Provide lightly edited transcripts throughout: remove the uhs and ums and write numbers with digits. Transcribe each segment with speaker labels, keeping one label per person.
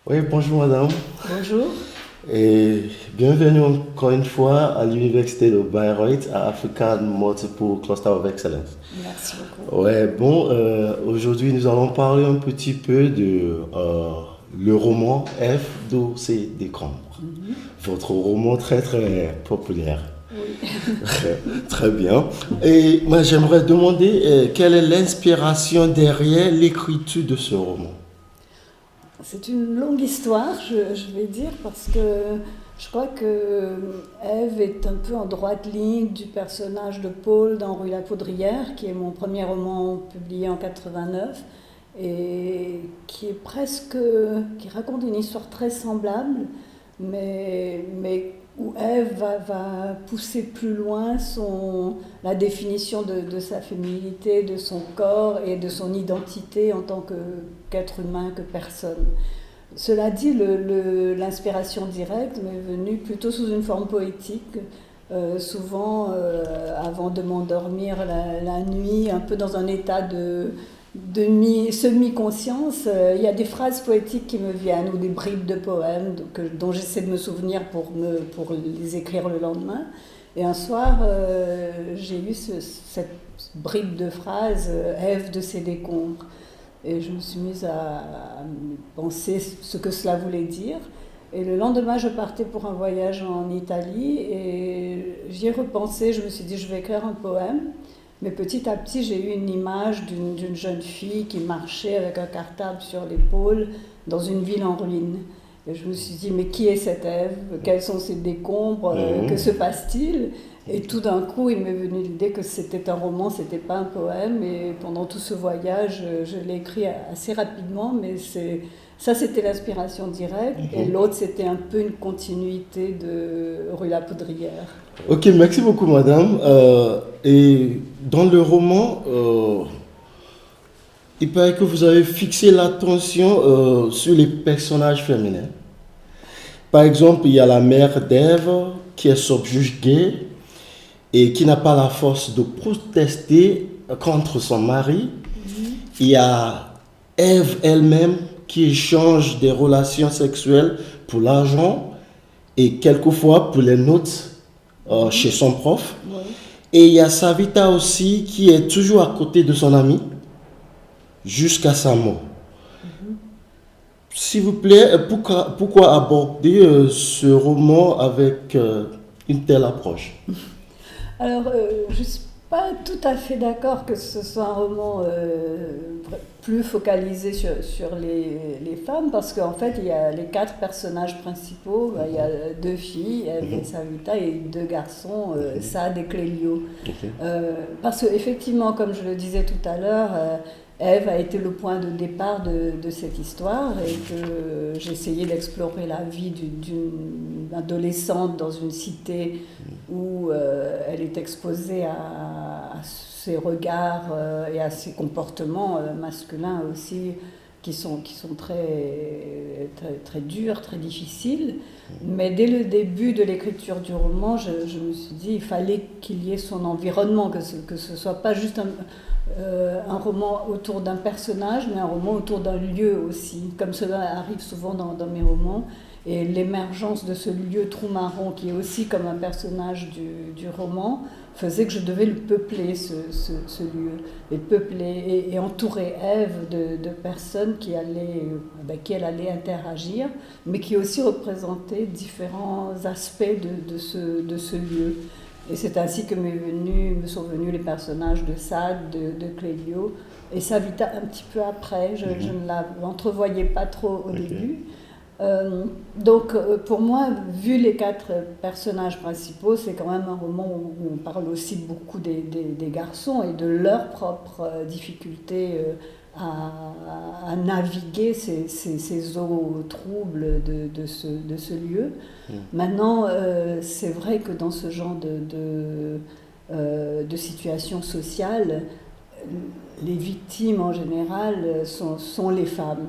Speaker 1: Oui, bonjour madame
Speaker 2: Bonjour,
Speaker 1: et bienvenue encore une fois à l'université de Bayreuth à African Multiple Cluster of Excellence.
Speaker 2: merci beaucoup.
Speaker 1: Ouais, bon, aujourd'hui nous allons parler un petit peu de le roman F d'O.C. Décembre.
Speaker 2: Mhm.
Speaker 1: Votre roman très très populaire.
Speaker 2: Oui,
Speaker 1: Très bien. Et moi j'aimerais demander quelle est l'inspiration derrière l'écriture de ce roman.
Speaker 2: c'est une longue histoire, je vais dire, parce que je crois que Ève est un peu en droite ligne du personnage de Paul dans Rue la Poudrière, qui est mon premier roman publié en 89, et qui raconte une histoire très semblable, mais où Ève va pousser plus loin la définition de sa féminité, de son corps et de son identité en tant qu'être humain, que personne. Cela dit, l'inspiration directe m'est venue plutôt sous une forme poétique, souvent avant de m'endormir la nuit, un peu dans un état de semi-conscience. Il y a des phrases poétiques qui me viennent ou des bribes de poèmes dont j'essaie de me souvenir pour les écrire le lendemain. Et un soir, j'ai eu cette bribe de phrase Ève de ses décombres. Et je me suis mise à penser ce que cela voulait dire. Et le lendemain, je partais pour un voyage en Italie et j'y ai repensé. Je me suis dit, je vais écrire un poème. Mais petit à petit, j'ai eu une image d'une jeune fille qui marchait avec un cartable sur l'épaule dans une ville en ruine. Et je me suis dit, mais qui est cette Ève? Quels sont ses décombres? Que
Speaker 1: Mhm.
Speaker 2: se passe-t-il? Et tout d'un coup, il m'est venu l'idée que c'était un roman, c'était pas un poème. Et pendant tout ce voyage, je l'ai écrit assez rapidement, mais ça, c'était l'inspiration directe. Et l'autre, c'était un peu une continuité de Rue la Poudrière.
Speaker 1: Ok, merci beaucoup, madame. Et dans le roman, il paraît que vous avez fixé l'attention sur les personnages féminins. Par exemple, il y a la mère d'Ève qui est subjuguée et qui n'a pas la force de protester contre son mari.
Speaker 2: Mhm.
Speaker 1: Il y a Ève elle-même qui échange des relations sexuelles pour l'argent et quelquefois pour les notes chez
Speaker 2: Mhm.
Speaker 1: son prof.
Speaker 2: Oui.
Speaker 1: Et il y a Savita aussi qui est toujours à côté de son ami jusqu'à sa mort.
Speaker 2: Mhm.
Speaker 1: S'il vous plaît, pourquoi aborder ce roman avec une telle approche?
Speaker 2: Alors, je ne suis pas tout à fait d'accord que ce soit un roman plus focalisé sur les femmes, parce qu'en fait, il y a les quatre personnages principaux. Il y a deux filles, Ève et Savita, et deux garçons, Sade et Clélio.
Speaker 1: Ok.
Speaker 2: Parce qu'effectivement, comme je le disais tout à l'heure, Ève a été le point de départ de cette histoire et que j'ai essayé d'explorer la vie d'une adolescente dans une cité où elle est exposée à ses regards et à ses comportements masculins aussi qui sont très durs, très difficiles. Mais dès le début de l'écriture du roman, je me suis dit il fallait qu'il y ait son environnement, que ce soit pas juste un roman autour d'un personnage, mais un roman autour d'un lieu aussi, comme cela arrive souvent dans mes romans. Et l'émergence de ce lieu trou marron, qui est aussi comme un personnage du roman, faisait que je devais le peupler, ce lieu, et peupler et entourer Ève de personnes avec qui elle allait interagir, mais qui aussi représentaient différents aspects de ce lieu. Et c'est ainsi que me sont venus les personnages de Sade, de Clélio, et Savita un petit peu après. Je ne l'entrevoyais pas trop au
Speaker 1: Ok.
Speaker 2: début. Donc pour moi, vu les quatre personnages principaux, c'est quand même un roman où on parle aussi beaucoup des garçons et de leurs propres difficultés à naviguer ces eaux troubles de ce lieu. Maintenant, c'est vrai que dans ce genre de situation sociale, les victimes en général sont les femmes.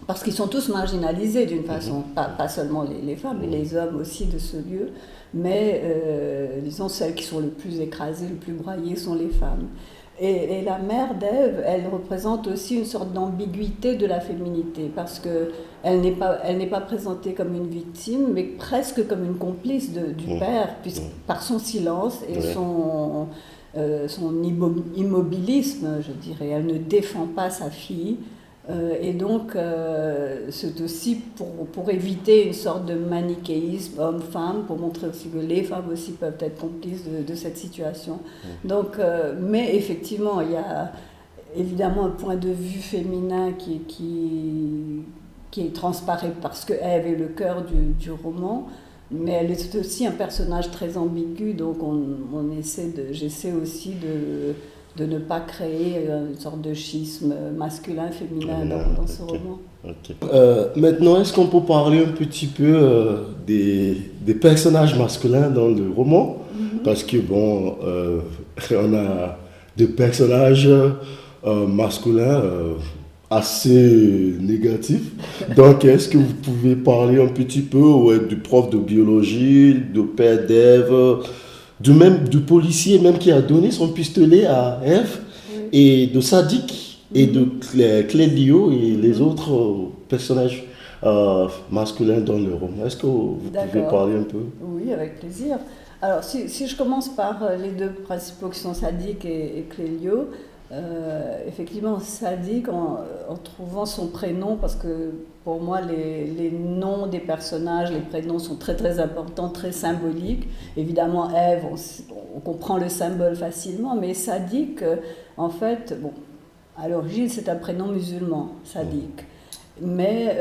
Speaker 2: Parce qu'ils sont tous marginalisés d'une façon, pas seulement les femmes, mais les hommes aussi de ce lieu. Mais disons, celles qui sont le plus écrasées, le plus broyées sont les femmes. Et la mère d'Ève, elle représente aussi une sorte d'ambiguïté de la féminité, parce qu'elle n'est pas présentée comme une victime, mais presque comme une complice du père, puisque, par son silence et son immobilisme, je dirais. Elle ne défend pas sa fille. Et donc, c'est aussi pour éviter une sorte de manichéisme homme-femme, pour montrer aussi que les femmes aussi peuvent être complices de cette situation. Donc, mais effectivement, il y a évidemment un point de vue féminin qui transparaît parce que Ève est le cœur du roman, mais elle est aussi un personnage très ambigu, donc j'essaie aussi de ne pas créer une sorte de schisme masculin-féminin dans ce roman.
Speaker 1: Okay. Maintenant, est-ce qu'on peut parler un petit peu des personnages masculins dans le roman? Parce que bon, on a des personnages masculins assez négatifs. Donc, est-ce que vous pouvez parler un petit peu du prof de biologie, du père d'Ève, du policier même qui a donné son pistolet à Ève, et de Sadiq et de Clélio et les autres personnages masculins dans le roman. Est-ce que vous pouvez parler un peu?
Speaker 2: Oui, avec plaisir. Alors, si je commence par les deux principaux qui sont Sadiq et Clélio, effectivement, Sadiq, en trouvant son prénom, parce que pour moi, les noms des personnages, les prénoms sont très très importants, très symboliques. Évidemment, Ève, on comprend le symbole facilement, mais Sadiq, en fait, bon, à l'origine, c'est un prénom musulman, Sadiq. Mais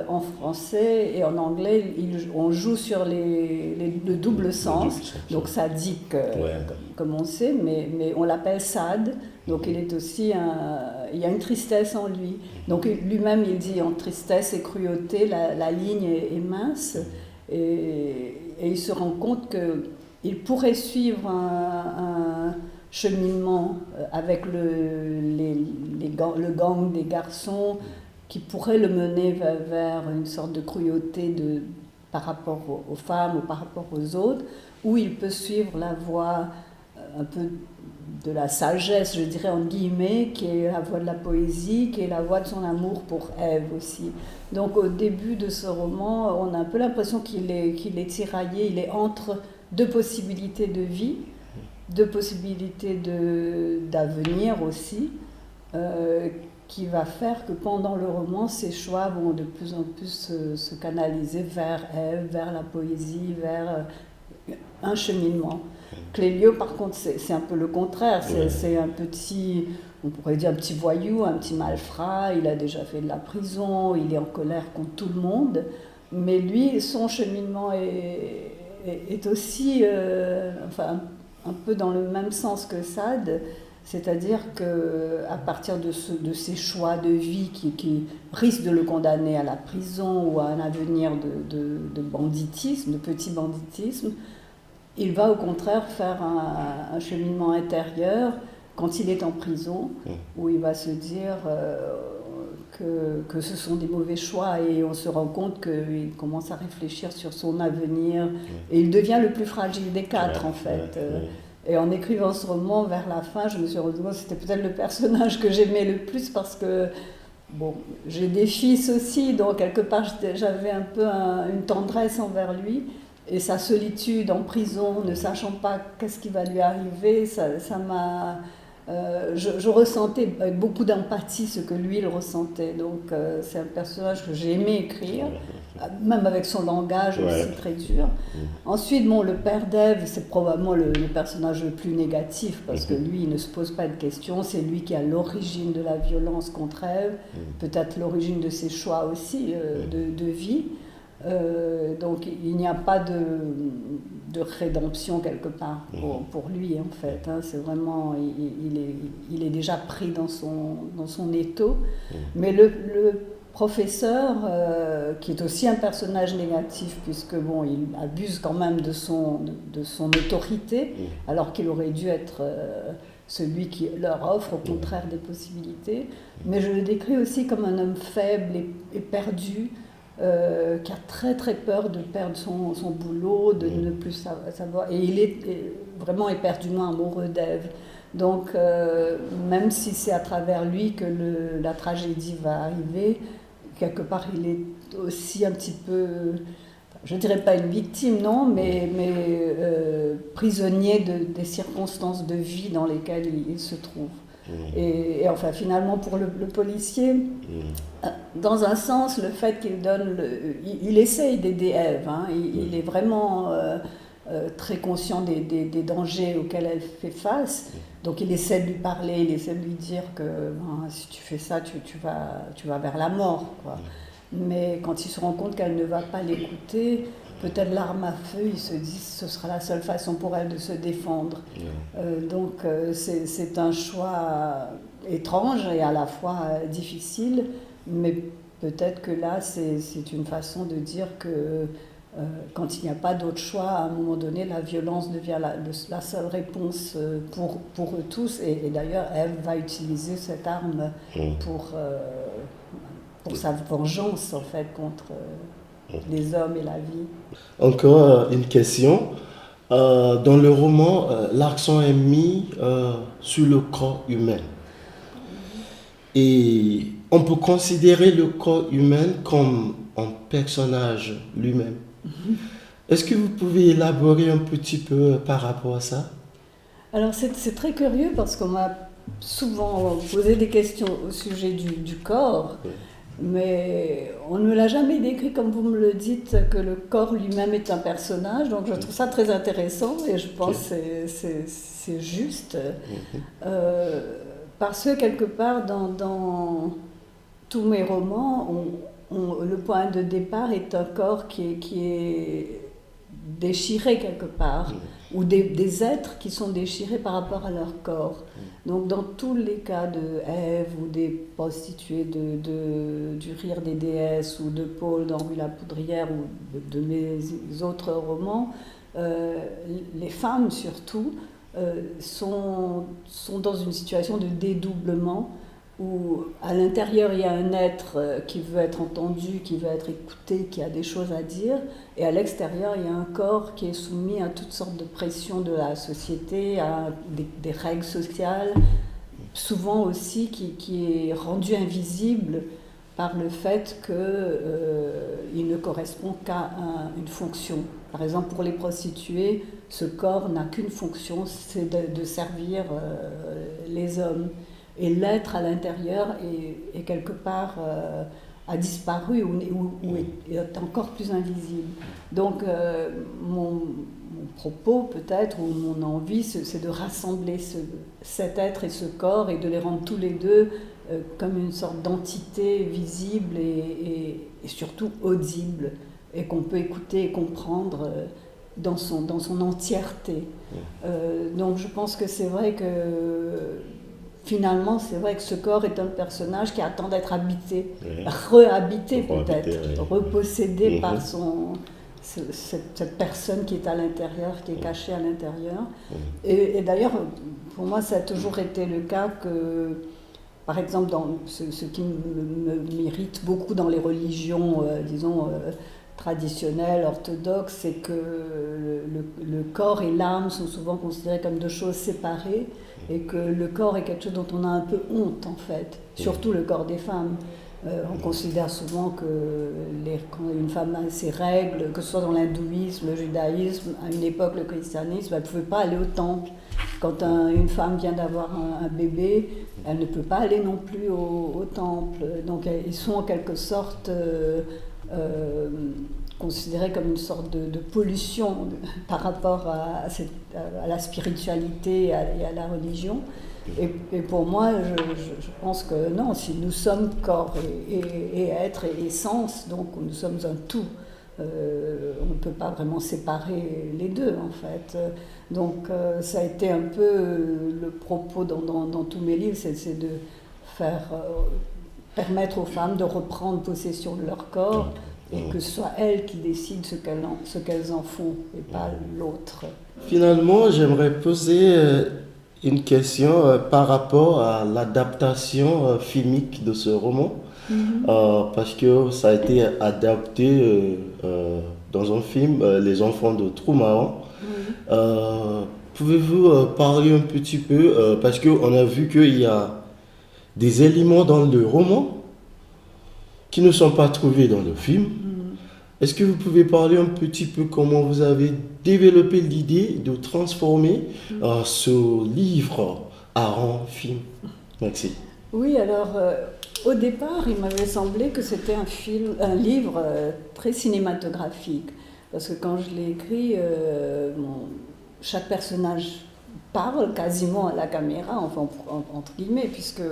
Speaker 2: en français et en anglais, on joue sur le double sens. Donc Sadiq, comme on sait, mais on l'appelle Sad. Donc il est aussi il y a une tristesse en lui. Donc lui-même, il dit en tristesse et cruauté, la ligne est mince. Et il se rend compte qu'il pourrait suivre un cheminement avec le gang des garçons, qui pourrait le mener vers une sorte de cruauté par rapport aux femmes ou par rapport aux autres, où il peut suivre la voie un peu de la sagesse, je dirais en guillemets, qui est la voie de la poésie, qui est la voie de son amour pour Ève aussi. Donc au début de ce roman, on a un peu l'impression qu'il est tiraillé, il est entre deux possibilités de vie, deux possibilités d'avenir aussi, qui va faire que pendant le roman, ses choix vont de plus en plus se canaliser vers Ève, vers la poésie, vers un cheminement. Clélio, par contre, c'est un peu le contraire. C'est un petit, on pourrait dire un petit voyou, un petit malfrat. Il a déjà fait de la prison, il est en colère contre tout le monde. Mais lui, son cheminement est aussi, enfin, un peu dans le même sens que Sade. C'est-à-dire qu'à partir de ces choix de vie qui risquent de le condamner à la prison ou à un avenir de banditisme, de petit banditisme, il va au contraire faire un cheminement intérieur quand il est en prison, où il va se dire que ce sont des mauvais choix, et on se rend compte qu'il commence à réfléchir sur son avenir, et il devient le plus fragile des quatre en fait. Et en écrivant ce roman, vers la fin, je me suis rendu compte que c'était peut-être le personnage que j'aimais le plus, parce que, bon, j'ai des fils aussi, donc quelque part j'avais un peu une tendresse envers lui, et sa solitude en prison, ne sachant pas qu'est-ce qui va lui arriver, ça m'a... je ressentais avec beaucoup d'empathie ce que lui il ressentait, donc c'est un personnage que j'ai aimé écrire, même avec son langage aussi très dur. Ensuite, bon, le père d'Ève, c'est probablement le personnage le plus négatif, parce que lui, il ne se pose pas de questions, c'est lui qui a l'origine de la violence contre Ève, peut-être l'origine de ses choix aussi de vie. Donc il n'y a pas de rédemption quelque part pour lui en fait, hein. C'est vraiment, il est déjà pris dans son étau. Mais le professeur, qui est aussi un personnage négatif, puisque bon, il abuse quand même de son autorité, alors qu'il aurait dû être celui qui leur offre au contraire des possibilités. Mais je le décris aussi comme un homme faible et perdu, qui a très très peur de perdre son boulot, de ne plus savoir, et il est vraiment éperdument amoureux d'Ève. Donc, même si c'est à travers lui que la tragédie va arriver, quelque part, il est aussi un petit peu, je ne dirais pas une victime, non, mais prisonnier des circonstances de vie dans lesquelles il se trouve. Et enfin, finalement, pour le policier, dans un sens, le fait qu'il donne, il essaye d'aider Ève, hein, il est vraiment très conscient des dangers auxquels elle fait face. Donc il essaie de lui parler, il essaie de lui dire que si tu fais ça, tu vas vers la mort, quoi. Mais quand il se rend compte qu'elle ne va pas l'écouter, peut-être l'arme à feu, il se dit que ce sera la seule façon pour elle de se défendre. Donc c'est un choix étrange et à la fois difficile, mais peut-être que là c'est une façon de dire que quand il n'y a pas d'autre choix, à un moment donné, la violence devient la seule réponse pour eux tous. Et d'ailleurs, Ève va utiliser cette arme pour sa vengeance, en fait, contre les hommes et la vie.
Speaker 1: Encore une question. Dans le roman, l'accent est mis sur le corps humain. Et on peut considérer le corps humain comme un personnage lui-même. Est-ce que vous pouvez élaborer un petit peu par rapport à ça?
Speaker 2: Alors c'est très curieux parce qu'on m'a souvent posé des questions au sujet du corps, mais on ne me l'a jamais décrit comme vous me le dites, que le corps lui-même est un personnage. Donc je trouve ça très intéressant et je pense que c'est juste. Parce que quelque part dans tous mes romans, le point de départ est un corps qui est déchirés quelque part, ou des êtres qui sont déchirés par rapport à leur corps. Donc dans tous les cas de Ève ou des prostituées du Rire des déesses ou de Paul dans Rue la Poudrière ou de mes autres romans, les femmes surtout sont dans une situation de dédoublement où à l'intérieur il y a un être qui veut être entendu, qui veut être écouté, qui a des choses à dire, et à l'extérieur il y a un corps qui est soumis à toutes sortes de pressions de la société, à des règles sociales, souvent aussi qui est rendu invisible par le fait qu'il ne correspond qu'à une fonction. Par exemple, pour les prostituées, ce corps n'a qu'une fonction, c'est de servir les hommes. Et l'être à l'intérieur est quelque part a disparu ou est encore plus invisible. Donc mon propos peut-être, ou mon envie, c'est de rassembler cet être et ce corps et de les rendre tous les deux comme une sorte d'entité visible et surtout audible, et qu'on peut écouter et comprendre dans son entièreté. Donc je pense que c'est vrai que finalement, c'est vrai que ce corps est un personnage qui attend d'être habité, rehabité peut-être, repossédé par cette personne qui est à l'intérieur, qui est cachée à l'intérieur. Et d'ailleurs, pour moi, ça a toujours été le cas que, par exemple, dans ce qui m'irrite beaucoup dans les religions, disons, traditionnelles, orthodoxes, c'est que le corps et l'âme sont souvent considérés comme deux choses séparées, et que le corps est quelque chose dont on a un peu honte en fait, surtout le corps des femmes. On considère souvent que quand une femme a ses règles, que ce soit dans l'hindouisme, le judaïsme, à une époque le christianisme, elle ne pouvait pas aller au temple. Quand une femme vient d'avoir un bébé, elle ne peut pas aller non plus au temple. Donc ils sont en quelque sorte considérés comme une sorte de pollution par rapport à la spiritualité et à la religion. Et pour moi, je pense que non, si nous sommes corps et être et essence, donc nous sommes un tout. On ne peut pas vraiment séparer les deux en fait. Donc ça a été un peu le propos dans tous mes livres, c'est de permettre aux femmes de reprendre possession de leur corps, et que ce soit elles qui décident ce qu'elles en font et pas l'autre.
Speaker 1: Finalement, j'aimerais poser une question par rapport à l'adaptation filmique de ce roman, parce que ça a été adapté dans un film, Les Enfants de Trou-Marrant. Pouvez-vous parler un petit peu, parce qu'on a vu qu'il y a des éléments dans le roman qui ne sont pas trouvés dans le film. Est-ce que vous pouvez parler un petit peu comment vous avez développé l'idée de transformer ce livre en film? Merci.
Speaker 2: Oui, alors au départ, il m'avait semblé que c'était un livre très cinématographique. Parce que quand je l'ai écrit, chaque personnage parle quasiment à la caméra, enfin entre guillemets, puisque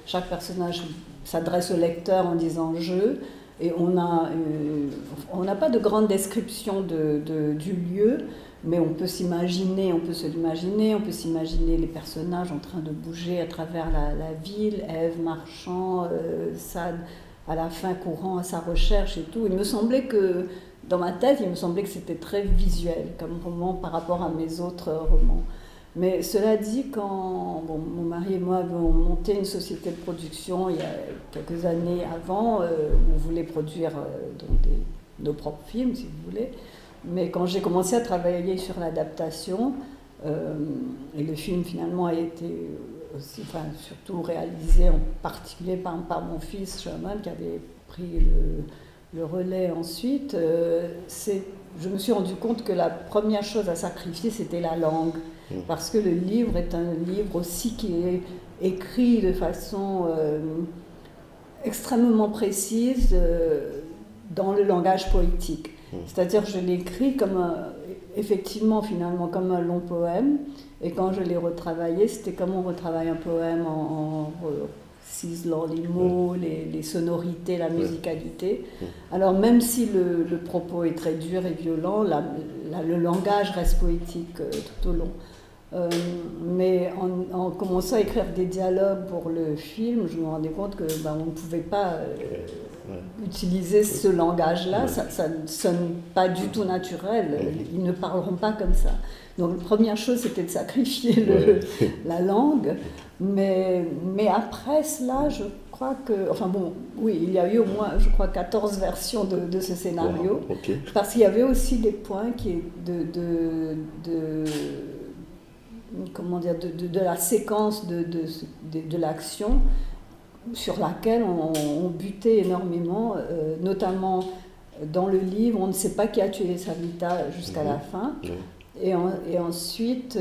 Speaker 2: chaque personnage s'adresse au lecteur en disant « je ». Et on n'a pas de grande description du lieu, mais on peut se l'imaginer, on peut s'imaginer les personnages en train de bouger à travers la ville, Ève marchant, Sade à la fin courant à sa recherche et tout. Il me semblait que, dans ma tête, c'était très visuel comme roman par rapport à mes autres romans. Mais cela dit, quand mon mari et moi avons monté une société de production il y a quelques années avant, on voulait produire nos propres films, si vous voulez. Mais quand j'ai commencé à travailler sur l'adaptation, et le film finalement a été aussi, surtout réalisé en particulier par mon fils Sherman, qui avait pris le relais ensuite, je me suis rendu compte que la première chose à sacrifier, c'était la langue. Parce que le livre est un livre aussi qui est écrit de façon extrêmement précise dans le langage poétique. C'est-à-dire que je l'ai écrit effectivement, finalement, comme un long poème. Et quand je l'ai retravaillé, c'était comme on retravaille un poème en ciselant les mots, les sonorités, la musicalité. Alors même si le propos est très dur et violent, le langage reste poétique tout au long. Mais en commençant à écrire des dialogues pour le film, je me rendais compte que on ne pouvait pas utiliser ce langage-là, ça ne sonne pas du tout naturel, ils ne parleront pas comme ça. Donc la première chose, c'était de sacrifier la langue, mais après cela, je crois que... il y a eu au moins, je crois, 14 versions de ce scénario, parce qu'il y avait aussi des points de la séquence de l'action sur laquelle on butait énormément, notamment dans le livre, on ne sait pas qui a tué Savita jusqu'à la fin. Et ensuite,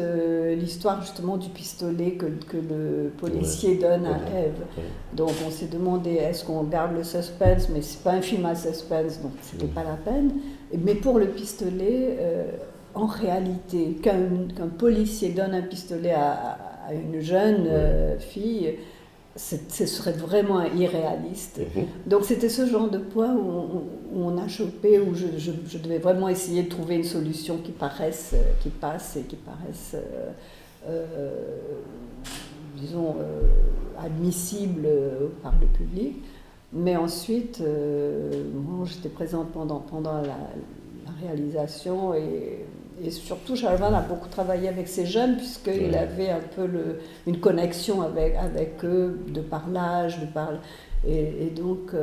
Speaker 2: l'histoire justement du pistolet que le policier donne à Ève. Donc on s'est demandé, est-ce qu'on garde le suspense? Mais c'est pas un film à suspense, donc c'était pas la peine. Mais pour le pistolet, en réalité, qu'un policier donne un pistolet à une jeune fille, ce serait vraiment irréaliste. Donc c'était ce genre de point où on a chopé, où je devais vraiment essayer de trouver une solution qui passe et qui paraisse, disons, admissible par le public. Mais ensuite, j'étais présente pendant la réalisation et surtout, Shalvan a beaucoup travaillé avec ces jeunes puisqu'il avait un peu une connexion avec eux de par l'âge, et donc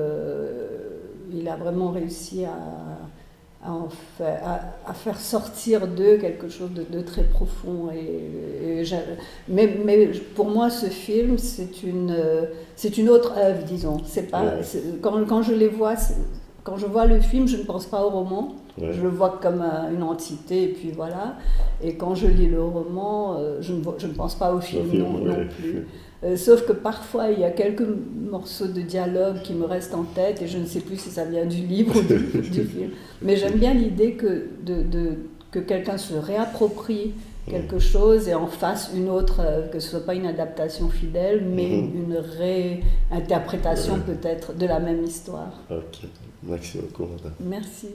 Speaker 2: il a vraiment réussi à faire sortir d'eux quelque chose de très profond. Mais pour moi, ce film, c'est une autre œuvre, disons. Quand je les vois... Quand je vois le film, je ne pense pas au roman, je le vois comme une entité, et puis voilà. Et quand je lis le roman, je ne pense pas au film non plus. Sauf que parfois, il y a quelques morceaux de dialogue qui me restent en tête, et je ne sais plus si ça vient du livre ou du film. Mais j'aime bien l'idée que quelqu'un se réapproprie quelque chose et en fasse une autre, que ce ne soit pas une adaptation fidèle, mais une réinterprétation peut-être de la même histoire.
Speaker 1: Ok, merci beaucoup, madame.
Speaker 2: Merci.